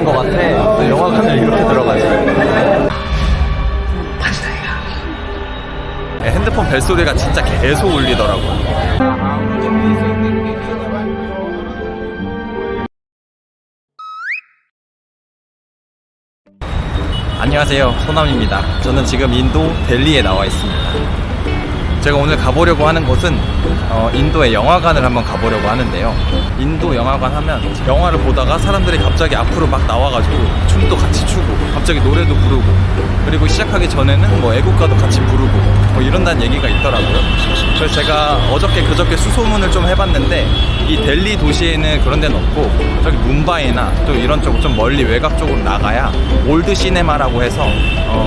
들어가는 것 같아. 또 영화관을 이렇게 들어가지. 핸드폰 벨소리가 진짜 계속 울리더라고. 안녕하세요, 소남입니다. 저는 지금 인도 델리에 나와 있습니다. 제가 오늘 가보려고 하는 곳은 인도의 영화관을 한번 가보려고 하는데요. 인도 영화관 하면 영화를 보다가 사람들이 갑자기 앞으로 막 나와가지고 춤도 같이 추고 갑자기 노래도 부르고, 그리고 시작하기 전에는 뭐 애국가도 같이 부르고 뭐 이런다는 얘기가 있더라고요. 그래서 제가 어저께 그저께 수소문을 좀 해봤는데 이 델리 도시에는 그런 데는 없고, 저기 뭄바이나 또 이런 쪽 좀 멀리 외곽 쪽으로 나가야 올드 시네마라고 해서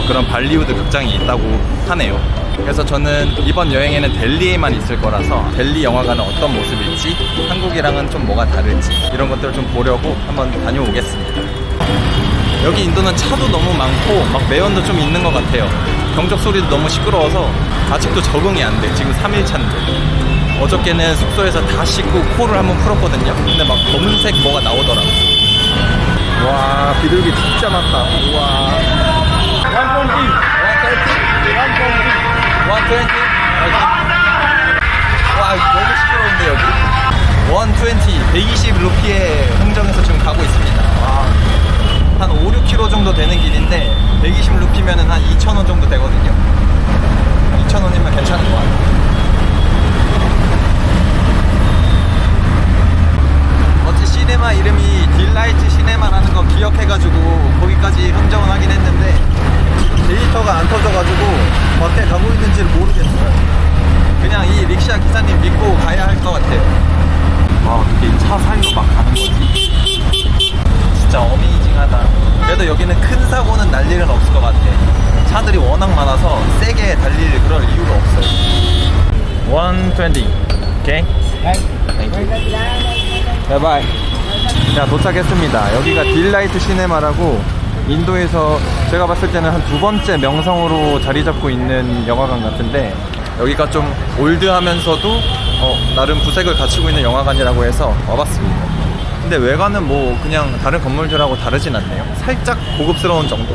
그런 발리우드 극장이 있다고 하네요. 그래서 저는 이번 여행에는 델리에만 있을 거라서 델리 영화관은 어떤 모습일지, 한국이랑은 좀 뭐가 다를지 이런 것들을 좀 보려고 한번 다녀오겠습니다. 여기 인도는 차도 너무 많고 막 매연도 좀 있는 것 같아요. 경적 소리도 너무 시끄러워서 아직도 적응이 안 돼. 지금 3일 차인데. 어저께는 숙소에서 다 씻고 코를 한번 풀었거든요. 근데 막 검은색 뭐가 나오더라고. 와, 비둘기 진짜 많다. 우와. 120? 와, 너무 시끄러운데 여기? 120, 120 루피에 흥정해서 지금 가고 있습니다. 와, 한 5, 6km 정도 되는 길인데 120 루피면은 한 2,000원 정도 되거든요. 2,000원이면 괜찮은 것 같아요. 어찌 시네마 이름이 딜라이트 시네마라는 거 기억해가지고 거기까지 흥정을 하긴 했는데 지금 데이터가 안 터져가지고 밖에 가고 있는지를 모르겠어요. 그냥 이 릭샤 기사님 믿고 가야 할 것 같아요. 와, 어떻게 이 차 사이로 막 가는 거지? 진짜 어메이징하다. 그래도 여기는 큰 사고는 날 일은 없을 것 같아. 차들이 워낙 많아서 세게 달릴 그럴 이유가 없어요. 120. 오케이? 바이바이. 자, 도착했습니다. 여기가 딜라이트 시네마라고 인도에서 제가 봤을 때는 한 2번째 명성으로 자리 잡고 있는 영화관 같은데, 여기가 좀 올드하면서도 나름 구색을 갖추고 있는 영화관이라고 해서 와봤습니다. 근데 외관은 뭐 그냥 다른 건물들하고 다르진 않네요. 살짝 고급스러운 정도.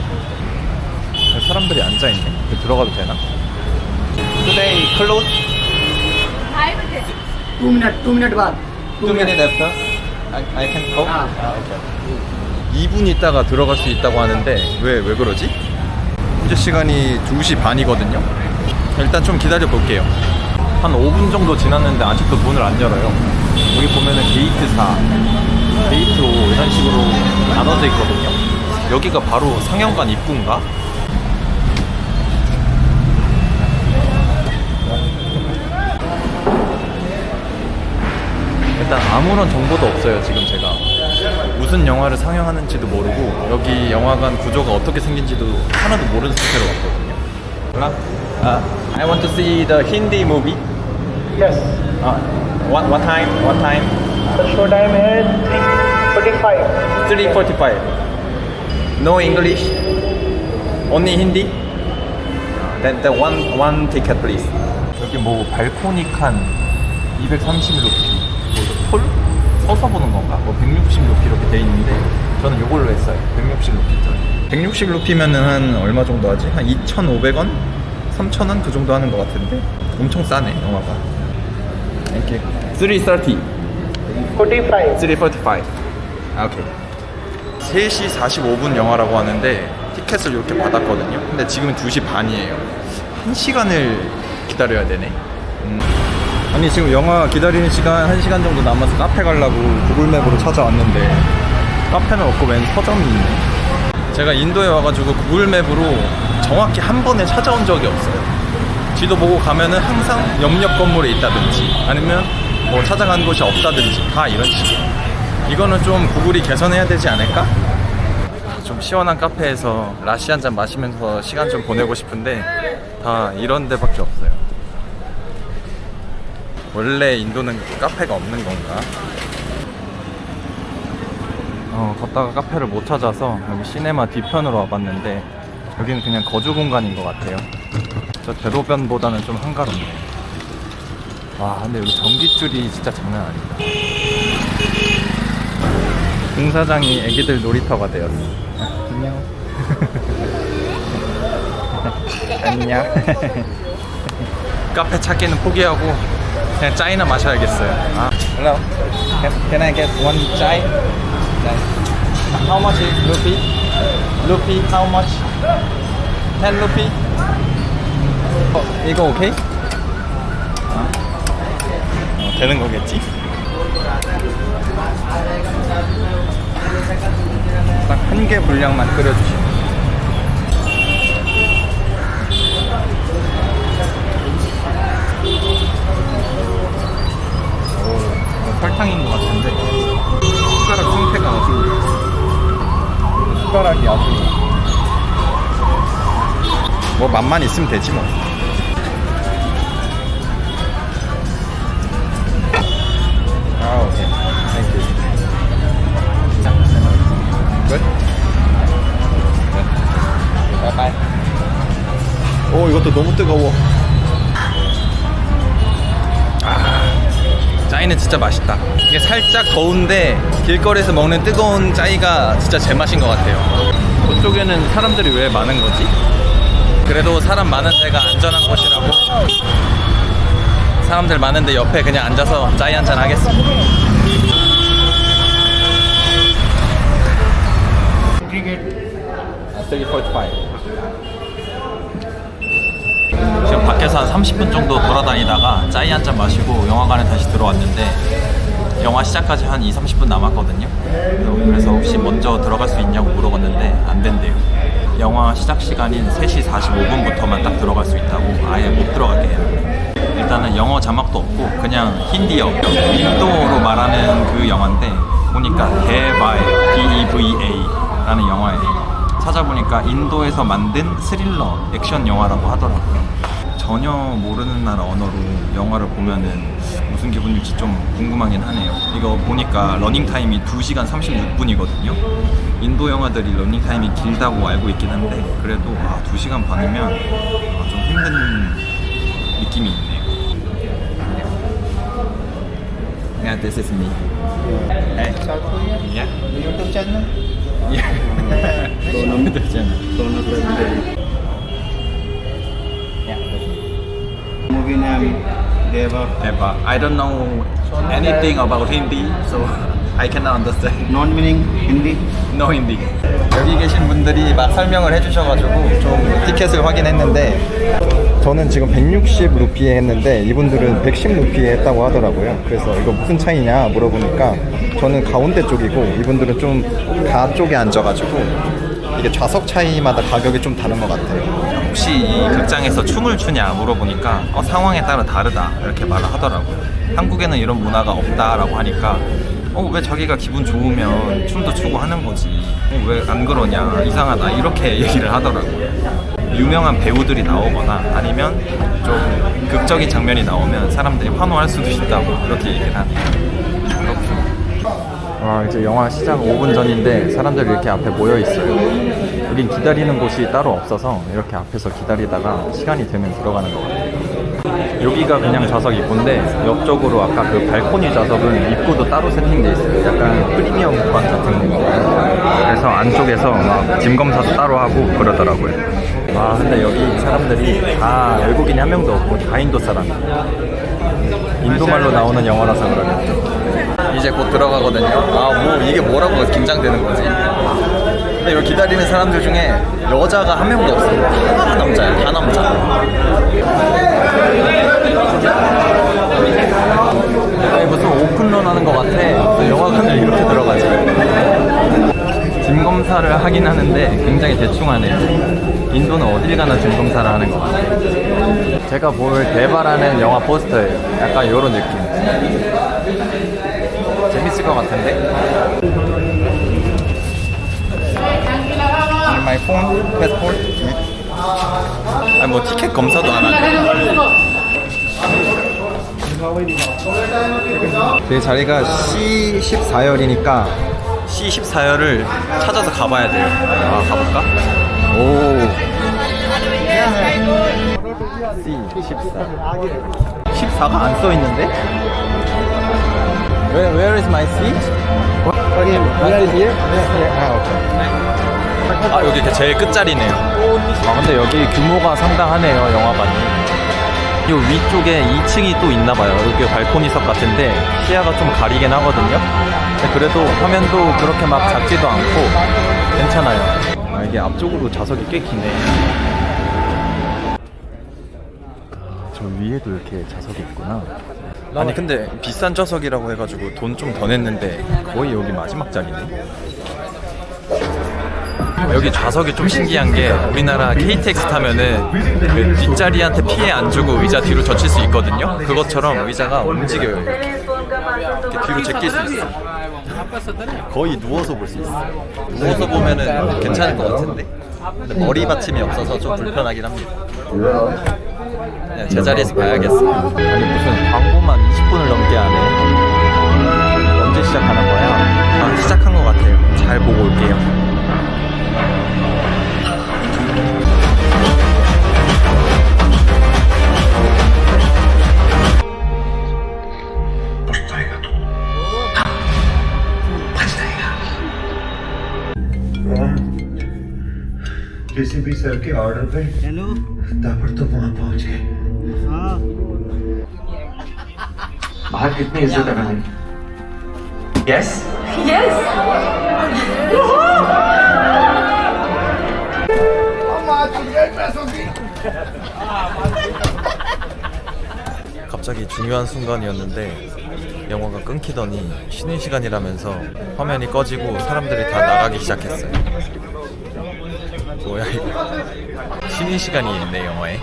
사람들이 앉아있네. 들어가도 되나? Today close? 2 minute बाद 2 minutes after? I can go? okay. 2분 있다가 들어갈 수 있다고 하는데 왜 그러지? 현재 시간이 2시 반이거든요. 일단 좀 기다려 볼게요. 한 5분 정도 지났는데 아직도 문을 안 열어요. 여기 보면은 게이트 4, 게이트 5 이런 식으로 나눠져 있거든요. 여기가 바로 상영관 입구인가? 일단 아무런 정보도 없어요. 지금 제가 무슨 영화를 상영하는지도 모르고 여기 영화관 구조가 어떻게 생긴지도 하나도 모르는 상태로 왔거든요. I want to see the Hindi movie. Yes. What time? What time? The show time is 3:45. 3:45. No English. Only Hindi. Then one ticket please. 여기 뭐 발코니 칸 230 루피. 폴? 서서 보는 건가? 뭐 160 루피 이렇게 돼 있는데 저는 이걸로 했어요. 160 루피. 160 루피면은 한 얼마 정도 하지? 한 2,500원? 3,000원 그 정도 하는 것 같은데 엄청 싸네 영화가. Thank you. 3:30. 45. 3:45. 오케이. 3시 45분 영화라고 하는데 티켓을 이렇게 받았거든요. 근데 지금 2시 반이에요. 1시간을 기다려야 되네. 아니 지금 영화 기다리는 시간 1시간 정도 남아서 카페 가려고 구글맵으로 찾아왔는데 카페는 없고 웬 서점이 있네. 제가 인도에 와가지고 구글맵으로 정확히 한 번에 찾아온 적이 없어요. 지도 보고 가면은 항상 옆 건물에 있다든지 아니면 뭐 찾아간 곳이 없다든지 다 이런 식이에요. 이거는 좀 구글이 개선해야 되지 않을까? 좀 시원한 카페에서 라시 한잔 마시면서 시간 좀 보내고 싶은데 다 이런 데밖에 없어요. 원래 인도는 카페가 없는 건가? 걷다가 카페를 못 찾아서 여기 시네마 뒤편으로 와봤는데 여기는 그냥 거주 공간인 것 같아요. 저 대로변보다는 좀 한가롭네. 와, 근데 여기 전깃줄이 진짜 장난 아니다. 공사장이 애기들 놀이터가 되었어. 안녕. 안녕. 카페 찾기는 포기하고 그냥 짜이나 마셔야겠어요. 아, hello. Can I get one chai? How much is rupee? Rupee, how much? 10 rupee? 이거 오케이? 되는 거겠지? 딱 한 개 분량만 끓여주시면. 설탕인 것 같은데 숟가락 상태가 아주 숟가락이 아주 뭐 맛만 있으면 되지 뭐. 아 오케이 땡큐. 끝? 바이바이. 오 이것도 너무 뜨거워. 짜이는 진짜 맛있다. 이게 살짝 더운데 길거리에서 먹는 뜨거운 짜이가 진짜 제맛인 것 같아요. 그쪽에는 사람들이 왜 많은 거지? 그래도 사람 많은 데가 안전한 곳이라고 사람들 많은데 옆에 그냥 앉아서 짜이 한잔 하겠습니다. 아, 3:45. 지금 밖에서 한 30분 정도 돌아다니다가 짜이 한잔 마시고 영화관에 다시 들어왔는데 영화 시작까지 한 2-30분 남았거든요. 그래서 혹시 먼저 들어갈 수 있냐고 물어봤는데 안 된대요. 영화 시작 시간인 3시 45분부터만 딱 들어갈 수 있다고 아예 못 들어가게 해요. 일단은 영어 자막도 없고 그냥 힌디어, 인도로 말하는 그 영화인데 보니까 데바이, DEVA 라는 영화예요. 찾아보니까 인도에서 만든 스릴러 액션 영화라고 하더라고요. 전혀 모르는 나라 언어로 영화를 보면은 무슨 기분일지 좀 궁금하긴 하네요. 이거 보니까 러닝타임이 2시간 36분이거든요. 인도 영화들이 러닝타임이 길다고 알고 있긴 한데 그래도 2시간 반이면 좀 힘든 느낌이 있네요. Yeah, this is me. Hey. Yeah. YouTube channel? Yeah. YouTube channel. Movie name Deva. Deva. I don't know anything about Hindi, so I cannot understand. Non-meaning Hindi. No Hindi. 여기 계신 분들이 막 설명을 해주셔가지고 좀 티켓을 확인했는데 저는 지금 160 루피에 했는데 이분들은 110 루피에 했다고 하더라고요. 그래서 이거 무슨 차이냐 물어보니까 저는 가운데 쪽이고 이분들은 좀 가 쪽에 앉아가지고 이게 좌석 차이마다 가격이 좀 다른 것 같아요. 혹시 이 극장에서 춤을 추냐 물어보니까 상황에 따라 다르다 이렇게 말을 하더라고요. 한국에는 이런 문화가 없다라고 하니까 왜 자기가 기분 좋으면 춤도 추고 하는 거지 왜 안 그러냐 이상하다 이렇게 얘기를 하더라고요. 유명한 배우들이 나오거나 아니면 좀 극적인 장면이 나오면 사람들이 환호할 수도 있다고 그렇게 얘기를 하네요. 와 이제 영화 시작 5분 전인데 사람들이 이렇게 앞에 모여 있어요. 여긴 기다리는 곳이 따로 없어서 이렇게 앞에서 기다리다가 시간이 되면 들어가는 것 같아요. 여기가 그냥 좌석 입구인데 옆쪽으로 아까 그 발코니 좌석은 입구도 따로 세팅돼 있어요. 약간 프리미엄관 같은 거. 그래서 안쪽에서 막 짐 검사도 따로 하고 그러더라고요. 아 근데 여기 사람들이 다 외국인이 한 명도 없고 다 인도 사람이에요. 인도말로 나오는 영화라서 그러겠죠. 이제 곧 들어가거든요. 뭐 이게 뭐라고 긴장되는 거지. 근데 여기 기다리는 사람들 중에 여자가 한 명도 없어요. 다 남자야, 다 남자. 무슨 오픈런 하는 것 같아. 영화관을 이렇게 들어가지. 짐 검사를 하긴 하는데 굉장히 대충 하네요. 인도는 어딜 가나 짐 검사를 하는 것 같아요. 제가 볼 데바라는 영화 포스터예요. 약간 이런 느낌. 재밌을 것 같은데? My phone, passport. 뭐 티켓 검사도 안 하네. 제 자리가 C14열이니까 C14열을 찾아서 가봐야 돼요. 가볼까? 오. C14가 안 써있는데? Where is my seat? 아, 여기 이렇게 제일 끝자리네요. 아, 근데 여기 규모가 상당하네요, 영화관이. 이 위쪽에 2층이 또 있나봐요. 여기 발코니석 같은데 시야가 좀 가리긴 하거든요. 근데 그래도 화면도 그렇게 막 작지도 않고 괜찮아요. 아, 이게 앞쪽으로 좌석이 꽤 기네. 저 위에도 이렇게 좌석이 있구나. 아니 근데 비싼 좌석이라고 해가지고 돈 좀 더 냈는데 거의 여기 마지막 자리네. 여기 좌석이 좀 신기한 게 우리나라 KTX 타면은 그 뒷자리한테 피해 안 주고 의자 뒤로 젖힐 수 있거든요. 그것처럼 의자가 움직여요. 이렇게 뒤로 제낄 수 있어. 거의 누워서 볼 수 있어. 누워서 보면은 괜찮을 것 같은데 근데 머리 받침이 없어서 좀 불편하긴 합니다. 그냥 제자리에서 봐야겠어. 아니 무슨 광고만 20분을 넘게 하네. 언제 시작하는 거야? 아, 시작한 것 같아요. 잘 보고 올게요. किसी भी सर के ऑर्डर पे हेलो तापड़ तो वहां पहुंच गए हाँ बाहर कितनी इज्जत है मैंने यस यस 갑자기 중요한 순간이었는데 영화가 끊기더니 쉬는 시간이라면서 화면이 꺼지고 사람들이 다 나가기 시작했어요. 뭐야 이거. 쉬는 시간이 있네 영화에.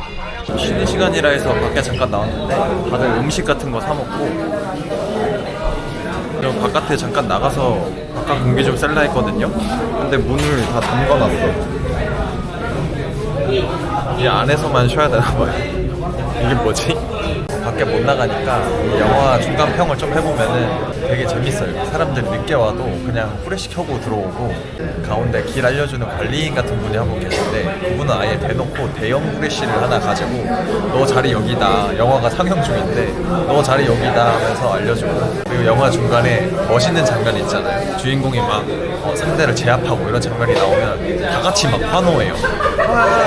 쉬는 시간이라 해서 밖에 잠깐 나왔는데 다들 음식 같은 거 사 먹고 그리고 바깥에 잠깐 나가서 바깥 공기 좀 쐴라 했거든요. 근데 문을 다 잠가놨어. 이 안에서만 쉬어야 되나 봐요. 이게 뭐지? 밖에 못 나가니까 영화 중간평을 좀 해보면은 되게 재밌어요. 사람들 늦게 와도 그냥 후레쉬 켜고 들어오고 가운데 길 알려주는 관리인 같은 분이 한 분 계신데 그분은 아예 대놓고 대형 후레쉬를 하나 가지고 너 자리 여기다, 영화가 상영 중인데 너 자리 여기다 하면서 알려주고, 그리고 영화 중간에 멋있는 장면이 있잖아요. 주인공이 막 상대를 제압하고 이런 장면이 나오면 다 같이 막 환호해요.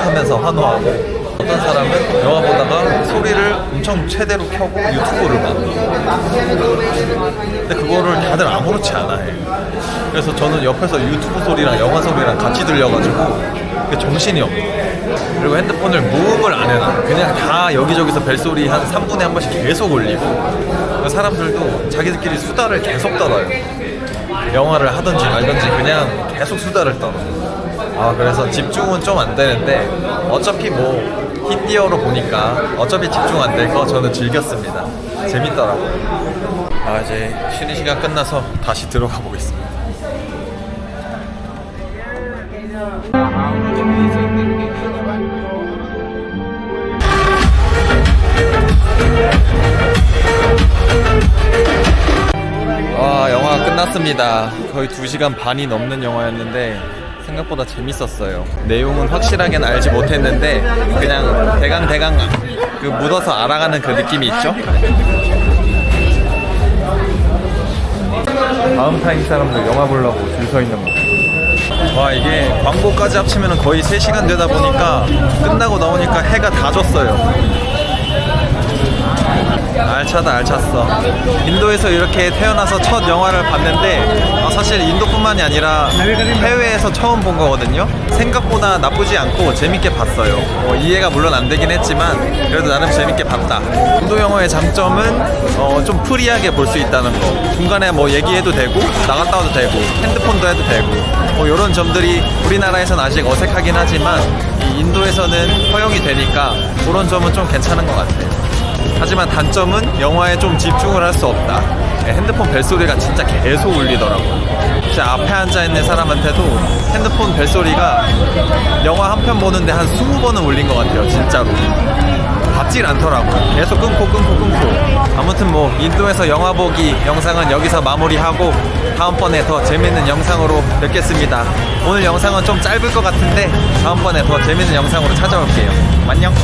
하면서 환호하고, 어떤 사람은 영화 보다가 소리를 엄청 최대로 켜고 유튜브를 봐. 근데 그거를 다들 아무렇지 않아 해. 그래서 저는 옆에서 유튜브 소리랑 영화 소리랑 같이 들려가지고 정신이 없어. 그리고 핸드폰을 무음을 안 해놔. 그냥 다 여기저기서 벨소리 한 3분에 한 번씩 계속 올리고, 사람들도 자기들끼리 수다를 계속 떨어요. 영화를 하든지 말든지 그냥 계속 수다를 떨어. 아, 그래서 집중은 좀 안 되는데 어차피 뭐 힌디어로 보니까 어차피 집중 안 될 거 저는 즐겼습니다. 재밌더라고요. 아, 이제 쉬는 시간 끝나서 다시 들어가 보겠습니다. 와, 영화가 끝났습니다. 거의 2시간 반이 넘는 영화였는데 생각보다 재밌었어요. 내용은 확실하게는 알지 못했는데 그냥 대강 그 묻어서 알아가는 그 느낌이 있죠? 다음 타임 사람들 영화 보려고 줄 서 있는 거. 와, 이게 광고까지 합치면 거의 3시간 되다 보니까 끝나고 나오니까 해가 다 졌어요. 알차다, 알찼어. 인도에서 이렇게 태어나서 첫 영화를 봤는데 사실 인도뿐만이 아니라 해외에서 처음 본 거거든요. 생각보다 나쁘지 않고 재밌게 봤어요. 이해가 물론 안 되긴 했지만 그래도 나름 재밌게 봤다. 인도 영화의 장점은 좀 프리하게 볼 수 있다는 거. 중간에 뭐 얘기해도 되고 나갔다 와도 되고 핸드폰도 해도 되고 이런 점들이 우리나라에서는 아직 어색하긴 하지만 이 인도에서는 허용이 되니까 그런 점은 좀 괜찮은 것 같아요. 하지만 단점은 영화에 좀 집중을 할 수 없다. 핸드폰 벨소리가 진짜 계속 울리더라고. 제 앞에 앉아있는 사람한테도 핸드폰 벨소리가 영화 한 편 보는데 한 20번은 울린 것 같아요. 진짜로 받질 않더라고요. 계속 끊고. 아무튼 뭐 인도에서 영화 보기 영상은 여기서 마무리하고 다음번에 더 재밌는 영상으로 뵙겠습니다. 오늘 영상은 좀 짧을 것 같은데 다음번에 더 재밌는 영상으로 찾아올게요. 안녕.